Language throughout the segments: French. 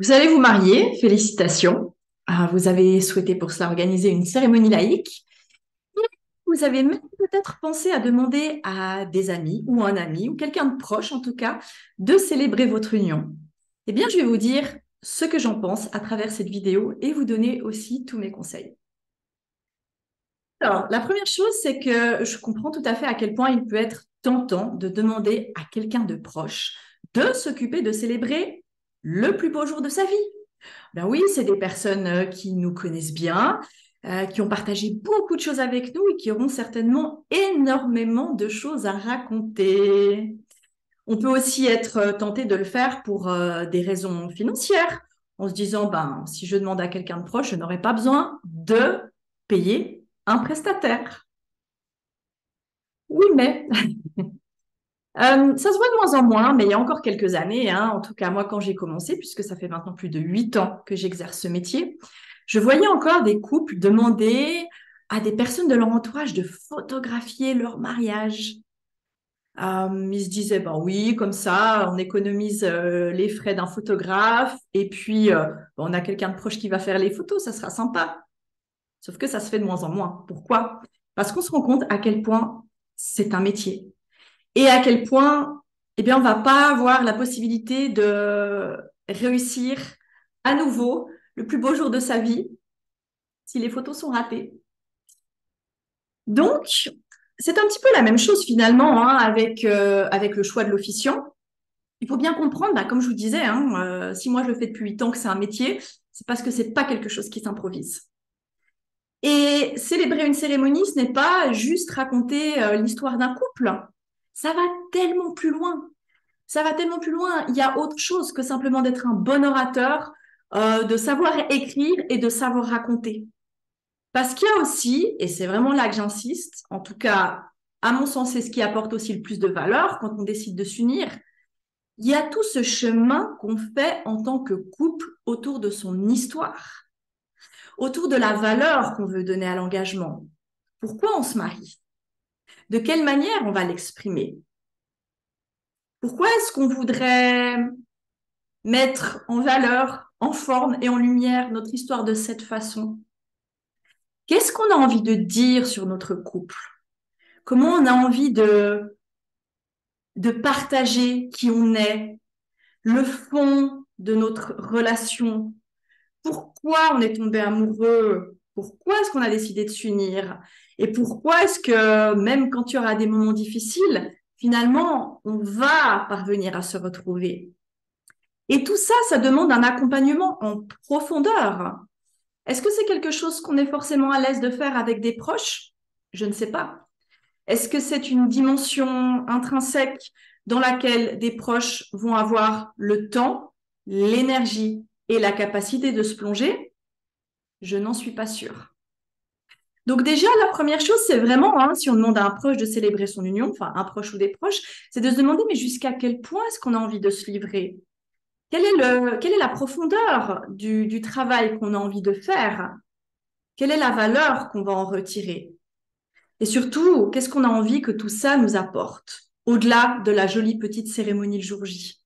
Vous allez vous marier, félicitations. Vous avez souhaité pour cela organiser une cérémonie laïque. Vous avez même peut-être pensé à demander à des amis ou un ami ou quelqu'un de proche en tout cas de célébrer votre union. Eh bien, je vais vous dire ce que j'en pense à travers cette vidéo et vous donner aussi tous mes conseils. Alors, la première chose, c'est que je comprends tout à fait à quel point il peut être tentant de demander à quelqu'un de proche de s'occuper de célébrer le plus beau jour de sa vie. Ben oui, c'est des personnes qui nous connaissent bien, qui ont partagé beaucoup de choses avec nous et qui auront certainement énormément de choses à raconter. On peut aussi être tenté de le faire pour des raisons financières, en se disant, ben, si je demande à quelqu'un de proche, je n'aurai pas besoin de payer un prestataire. Oui, mais ça se voit de moins en moins, mais il y a encore quelques années, hein, en tout cas moi quand j'ai commencé, puisque ça fait maintenant plus de 8 ans que j'exerce ce métier, je voyais encore des couples demander à des personnes de leur entourage de photographier leur mariage. Ils se disaient, ben oui, comme ça, on économise les frais d'un photographe, et puis ben, on a quelqu'un de proche qui va faire les photos, ça sera sympa. Sauf que ça se fait de moins en moins. Pourquoi? Parce qu'on se rend compte à quel point c'est un métier et à quel point, eh bien, on va pas avoir la possibilité de réussir à nouveau le plus beau jour de sa vie si les photos sont ratées. Donc, c'est un petit peu la même chose finalement hein, avec le choix de l'officiant. Il faut bien comprendre, bah, comme je vous disais, hein, si moi je le fais depuis 8 ans que c'est un métier, c'est parce que c'est pas quelque chose qui s'improvise. Et célébrer une cérémonie, ce n'est pas juste raconter l'histoire d'un couple. Ça va tellement plus loin. Ça va tellement plus loin. Il y a autre chose que simplement d'être un bon orateur, de savoir écrire et de savoir raconter. Parce qu'il y a aussi, et c'est vraiment là que j'insiste, en tout cas, à mon sens, c'est ce qui apporte aussi le plus de valeur quand on décide de s'unir, il y a tout ce chemin qu'on fait en tant que couple autour de son histoire, autour de la valeur qu'on veut donner à l'engagement. Pourquoi on se marie? De quelle manière on va l'exprimer? Pourquoi est-ce qu'on voudrait mettre en valeur, en forme et en lumière notre histoire de cette façon? Qu'est-ce qu'on a envie de dire sur notre couple? Comment on a envie de partager qui on est, le fond de notre relation? Pourquoi on est tombé amoureux? Pourquoi est-ce qu'on a décidé de s'unir? Et pourquoi est-ce que même quand il y aura des moments difficiles, finalement, on va parvenir à se retrouver? Et tout ça, ça demande un accompagnement en profondeur. Est-ce que c'est quelque chose qu'on est forcément à l'aise de faire avec des proches? Je ne sais pas. Est-ce que c'est une dimension intrinsèque dans laquelle des proches vont avoir le temps, l'énergie et la capacité de se plonger? Je n'en suis pas sûre. Donc déjà, la première chose, c'est vraiment, hein, si on demande à un proche de célébrer son union, enfin un proche ou des proches, c'est de se demander, mais jusqu'à quel point est-ce qu'on a envie de se livrer? Quelle est la profondeur du travail qu'on a envie de faire? Quelle est la valeur qu'on va en retirer? Et surtout, qu'est-ce qu'on a envie que tout ça nous apporte, au-delà de la jolie petite cérémonie le jour J?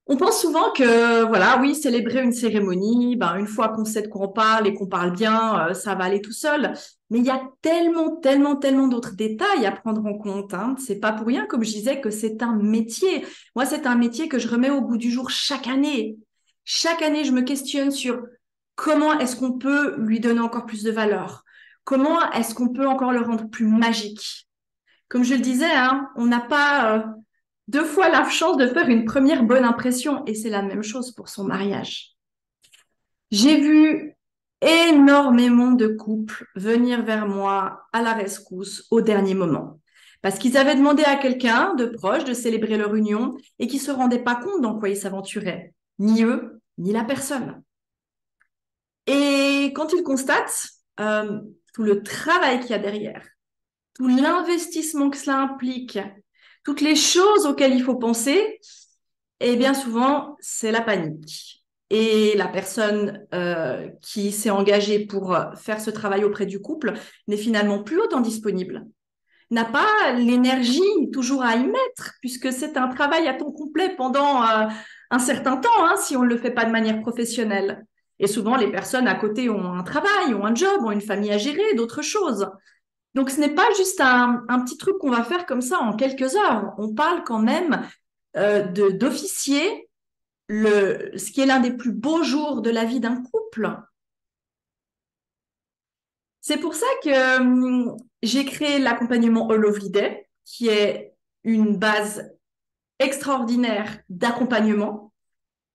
On pense souvent que, voilà, oui, célébrer une cérémonie, ben, une fois qu'on sait de quoi on parle et qu'on parle bien, ça va aller tout seul. Mais il y a tellement, tellement, tellement d'autres détails à prendre en compte, hein. C'est pas pour rien, comme je disais, que c'est un métier. Moi, c'est un métier que je remets au goût du jour chaque année. Chaque année, je me questionne sur comment est-ce qu'on peut lui donner encore plus de valeur? Comment est-ce qu'on peut encore le rendre plus magique? Comme je le disais, hein, on n'a pas deux fois la chance de faire une première bonne impression et c'est la même chose pour son mariage. J'ai vu énormément de couples venir vers moi à la rescousse au dernier moment parce qu'ils avaient demandé à quelqu'un de proche de célébrer leur union et qui se rendaient pas compte dans quoi ils s'aventuraient, ni eux, ni la personne. Et quand ils constatent tout le travail qu'il y a derrière, tout l'investissement que cela implique, toutes les choses auxquelles il faut penser, et bien souvent, c'est la panique. Et la personne qui s'est engagée pour faire ce travail auprès du couple n'est finalement plus autant disponible, n'a pas l'énergie toujours à y mettre, puisque c'est un travail à temps complet pendant un certain temps, hein, si on ne le fait pas de manière professionnelle. Et souvent, les personnes à côté ont un travail, ont un job, ont une famille à gérer, d'autres choses. Donc, ce n'est pas juste un petit truc qu'on va faire comme ça en quelques heures. On parle quand même d'officier ce qui est l'un des plus beaux jours de la vie d'un couple. C'est pour ça que j'ai créé l'accompagnement All Lovely Day, qui est une base extraordinaire d'accompagnement.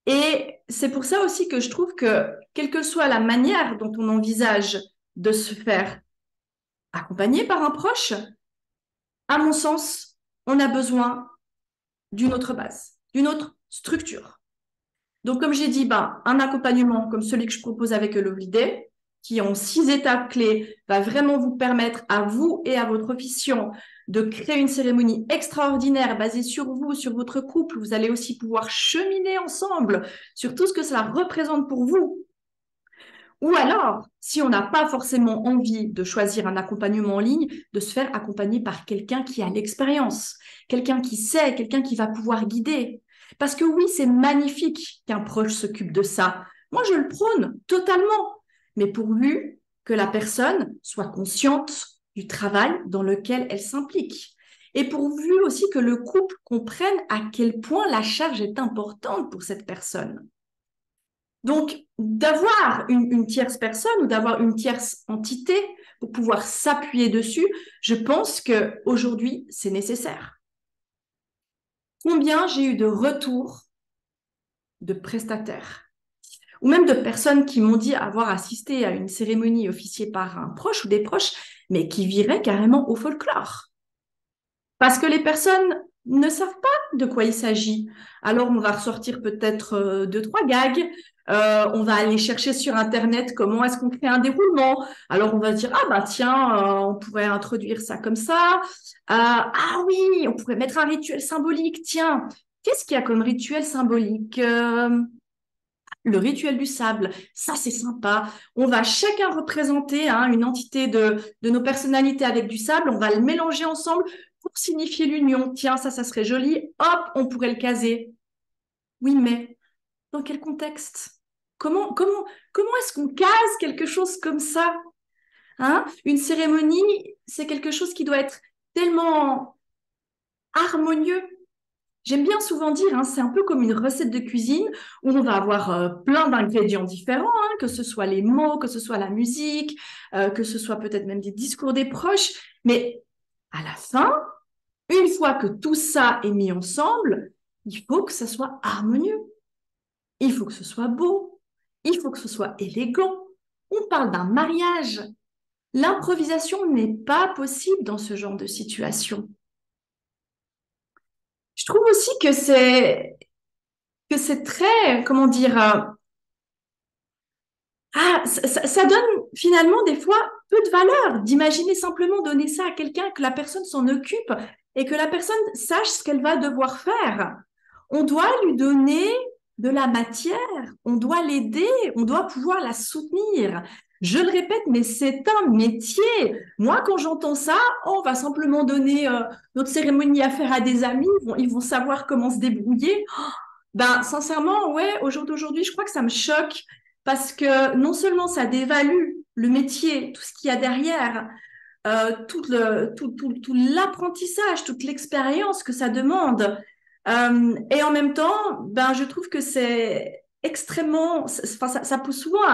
Et c'est pour ça aussi que je trouve que, quelle que soit la manière dont on envisage de se faire accompagner par un proche, à mon sens, on a besoin d'une autre base, d'une autre structure. Donc, comme j'ai dit, ben, un accompagnement comme celui que je propose avec Lovely Day, qui en 6 étapes clés, va vraiment vous permettre à vous et à votre officiant de créer une cérémonie extraordinaire basée sur vous, sur votre couple. Vous allez aussi pouvoir cheminer ensemble sur tout ce que cela représente pour vous. Ou alors, si on n'a pas forcément envie de choisir un accompagnement en ligne, de se faire accompagner par quelqu'un qui a l'expérience, quelqu'un qui sait, quelqu'un qui va pouvoir guider. Parce que oui, c'est magnifique qu'un proche s'occupe de ça. Moi, je le prône totalement. Mais pourvu que la personne soit consciente du travail dans lequel elle s'implique. Et pourvu aussi que le couple comprenne à quel point la charge est importante pour cette personne. Donc, d'avoir une tierce personne ou d'avoir une tierce entité pour pouvoir s'appuyer dessus, je pense qu'aujourd'hui, c'est nécessaire. Combien j'ai eu de retours de prestataires ou même de personnes qui m'ont dit avoir assisté à une cérémonie officiée par un proche ou des proches, mais qui viraient carrément au folklore. Parce que les personnes ne savent pas de quoi il s'agit. Alors, on va ressortir peut-être 2, 3 gags. On va aller chercher sur Internet comment est-ce qu'on crée un déroulement. Alors, on va se dire, ah bah tiens, on pourrait introduire ça comme ça. Ah oui, on pourrait mettre un rituel symbolique. Tiens, qu'est-ce qu'il y a comme rituel symbolique le rituel du sable, ça c'est sympa. On va chacun représenter une entité de nos personnalités avec du sable. On va le mélanger ensemble pour signifier l'union. Tiens, ça serait joli. Hop, on pourrait le caser. Oui, mais dans quel contexte? Comment est-ce qu'on case quelque chose comme ça? Une cérémonie, c'est quelque chose qui doit être tellement harmonieux. J'aime bien souvent dire, c'est un peu comme une recette de cuisine où on va avoir plein d'ingrédients différents, que ce soit les mots, que ce soit la musique, que ce soit peut-être même des discours des proches. Mais à la fin, une fois que tout ça est mis ensemble, il faut que ça soit harmonieux, il faut que ce soit beau, il faut que ce soit élégant. On parle d'un mariage. L'improvisation n'est pas possible dans ce genre de situation. Je trouve aussi que c'est très, comment dire, ça donne finalement des fois peu de valeur d'imaginer simplement donner ça à quelqu'un, que la personne s'en occupe et que la personne sache ce qu'elle va devoir faire. On doit lui donner de la matière, on doit l'aider, on doit pouvoir la soutenir. Je le répète, mais c'est un métier. Moi, quand j'entends ça, on va simplement donner notre cérémonie à faire à des amis, ils vont savoir comment se débrouiller. Ben, sincèrement, ouais, au jour d'aujourd'hui, je crois que ça me choque parce que non seulement ça dévalue le métier, tout ce qu'il y a derrière, tout l'apprentissage, toute l'expérience que ça demande, et en même temps, ben, je trouve que c'est extrêmement, enfin, ça pousse souvent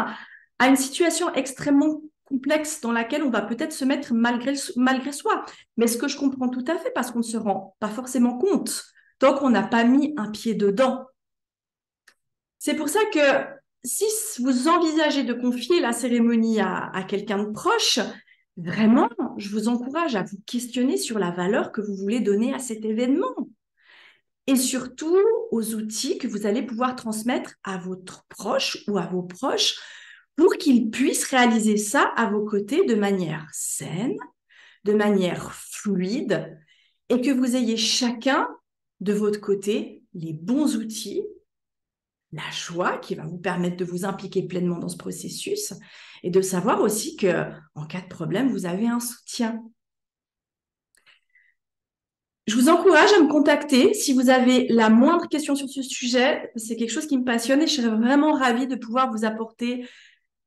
à une situation extrêmement complexe dans laquelle on va peut-être se mettre malgré soi. Mais ce que je comprends tout à fait, parce qu'on ne se rend pas forcément compte tant qu'on n'a pas mis un pied dedans. C'est pour ça que si vous envisagez de confier la cérémonie à quelqu'un de proche, vraiment, je vous encourage à vous questionner sur la valeur que vous voulez donner à cet événement et surtout aux outils que vous allez pouvoir transmettre à votre proche ou à vos proches pour qu'ils puissent réaliser ça à vos côtés de manière saine, de manière fluide et que vous ayez chacun de votre côté les bons outils, la joie qui va vous permettre de vous impliquer pleinement dans ce processus et de savoir aussi que en cas de problème, vous avez un soutien. Je vous encourage à me contacter si vous avez la moindre question sur ce sujet. C'est quelque chose qui me passionne et je serais vraiment ravie de pouvoir vous apporter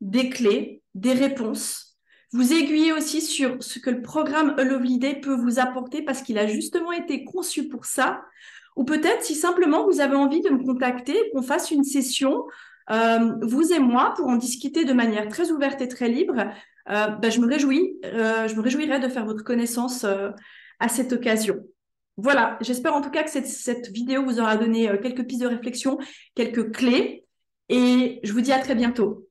des clés, des réponses, vous aiguiller aussi sur ce que le programme A Lovely Day peut vous apporter parce qu'il a justement été conçu pour ça. Ou peut-être si simplement vous avez envie de me contacter, qu'on fasse une session, vous et moi, pour en discuter de manière très ouverte et très libre, je me réjouirais de faire votre connaissance à cette occasion. Voilà, j'espère en tout cas que cette vidéo vous aura donné quelques pistes de réflexion, quelques clés, et je vous dis à très bientôt.